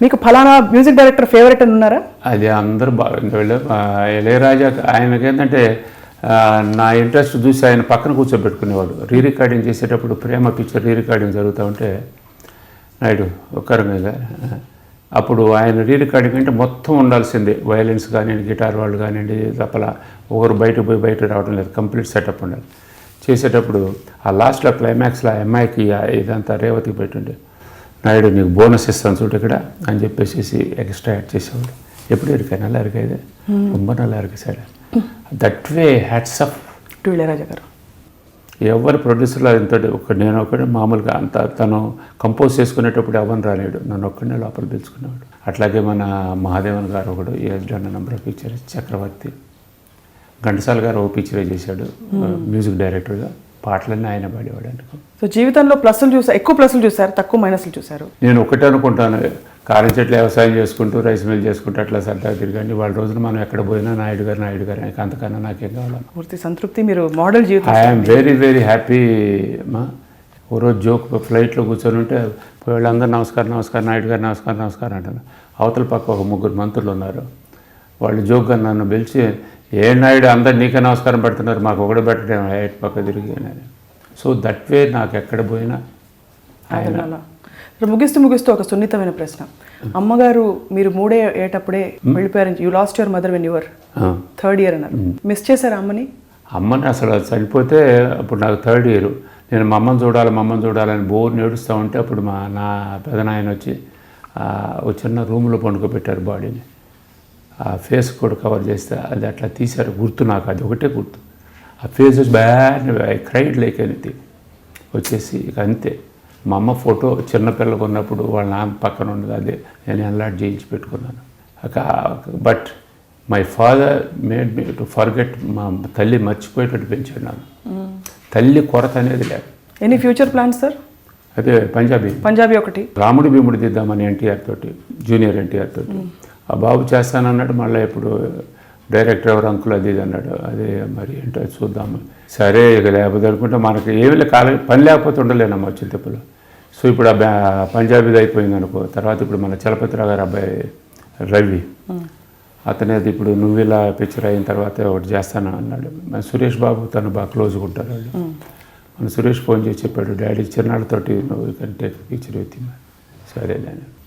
మీకు ఫలానా music director favourite అని ఉన్నారా? అది అందరూ బాగా ఇళయరాజా ఆయనకేంటంటే నా ఇంట్రెస్ట్ చూసి ఆయన పక్కన కూర్చోబెట్టుకునేవాడు. రీ రికార్డింగ్ చేసేటప్పుడు ప్రేమ పిక్చర్ రీ రికార్డింగ్ జరుగుతూ ఉంటే నాయుడు ఒక్కరి మీద అప్పుడు ఆయన రీ రికార్డింగ్ అంటే మొత్తం ఉండాల్సిందే, వయలిన్స్ కానివ్వండి, గిటార్ వాళ్ళు కానివ్వండి, తప్పలా ఒకరు బయటకు పోయి బయట రావడం లేదు, కంప్లీట్ సెటప్ ఉండాలి. చేసేటప్పుడు ఆ లాస్ట్లో క్లైమాక్స్లో ఆ అమ్మాయికి ఇదంతా రేవతికి పెట్టుండే, నాయుడు నీకు బోనస్ ఇస్తాను చూడు ఇక్కడ అని చెప్పేసి ఎక్స్ట్రా యాడ్ చేసేవాడు. ఎప్పుడు ఇరికాయ నల్ల ఇరికాయదే రొంబ నల్ల ఇరికాయ. That way hats up to Ilaiyaraaja garu. ఎవరు ప్రొడ్యూసర్లు ఎంతో నేను ఒకటి మామూలుగా అంత తను కంపోజ్ చేసుకునేటప్పుడు ఎవరిని రాలేడు, నన్ను ఒక్కడనే లోపల పిలుచుకునేవాడు. అట్లాగే మన మహాదేవన్ గారు ఒకడు age done number of pictures, Chakravarthi Ghantasala garu ఓ పిక్చరే చేశాడు మ్యూజిక్ డైరెక్టర్గా, పాటలన్నీ ఆయన పాడేవాడు అనుకో. సో జీవితంలో ప్లస్లు చూసారు, ఎక్కువ ప్లస్లు చూసారు, తక్కువ మైనస్లు చూసారు. నేను ఒకటే అనుకుంటాను, కారం చెట్లు వ్యవసాయం చేసుకుంటూ రైస్ మిల్ చేసుకుంటూ అట్లా సరదాగా తిరిగండి. వాళ్ళ రోజున మనం ఎక్కడ పోయినా నాయుడు గారు అంతకన్నా నాకేం కావాలన్నా పూర్తి సంతృప్తి. మీరు మోడల్ జీవితం. ఐఎమ్ వెరీ వెరీ హ్యాపీ మా. ఓ రోజు జోక్ ఫ్లైట్లో కూర్చొని ఉంటే వాళ్ళందరూ నమస్కారం నమస్కారం నాయుడు గారు నమస్కారం నమస్కారం అంటాను. అవతల పక్క ఒక ముగ్గురు మంత్రులు ఉన్నారు, వాళ్ళు జోక్గా నన్ను పిలిచి ఏ నాయుడు అందరు నీకే నమస్కారం పెడుతున్నారు, మాకు ఒకటి పెట్టడం హైట్ పక్క తిరిగి. సో దట్ వే నాకు ఎక్కడ పోయినా ఆయన. ముగిస్తూ ఒక సున్నితమైన ప్రశ్న. అమ్మగారు మీరు 3 ఏటప్పుడే వెళ్ళిపోయారని, you lost your mother when your 3rd year అన్నారు. మిస్ చేశారా అమ్మని? అమ్మని అసలు చనిపోతే అప్పుడు నాకు 3rd year. నేను మా అమ్మని చూడాలని బోర్ని ఏడుస్తూ ఉంటే అప్పుడు నా పెదనాయన వచ్చి ఒక చిన్న రూమ్లో పండుకోబెట్టారు బాడీని. ఆ ఫేస్ కూడా కవర్ చేస్తే అది అట్లా తీశారు. గుర్తు నాకు అది ఒకటే గుర్తు. ఆ ఫేస్ వచ్చి bad I cried like anything వచ్చేసి ఇక అంతే. మా అమ్మ ఫోటో చిన్నపిల్లలకు ఉన్నప్పుడు వాళ్ళ నాన్న పక్కన ఉన్నది, అదే నేను ఎన్లాట్ చేయించి పెట్టుకున్నాను. But my father made me to forget. మా తల్లి మర్చిపోయేటట్టు పెంచాడు నాకు. తల్లి కొరత అనేది లేదు. Any future plans sir? అదే పంజాబీ ఒకటి రాముడి భీముడి దిద్దామని ఎన్టీఆర్ తోటి, జూనియర్ ఎన్టీఆర్ తోటి. ఆ బాబు చేస్తానన్నాడు, మళ్ళీ ఇప్పుడు డైరెక్టర్ ఎవరు అంకుల్ అది ఇది అన్నాడు. అదే మరి ఏంటో చూద్దాము. సరే ఇక లేకపోతే అనుకుంటే మనకి ఏమి పని లేకపోతే ఉండలేనమ్మా చింతపులో. సో ఇప్పుడు ఆ పంజాబీది అయిపోయింది అనుకో. తర్వాత ఇప్పుడు మన చలపతిరావు గారు అబ్బాయి రవి, అతనేది ఇప్పుడు నువ్వు ఇలా పిక్చర్ అయిన తర్వాత ఒకటి చేస్తాను అన్నాడు. మన సురేష్ బాబు తను బాగా క్లోజ్గా ఉంటారు వాళ్ళు. మన సురేష్ ఫోన్ చేసి చెప్పాడు, డాడీ చిన్నాళ్ళతోటి నువ్వు టేక్ పిక్చర్ విత్. సరే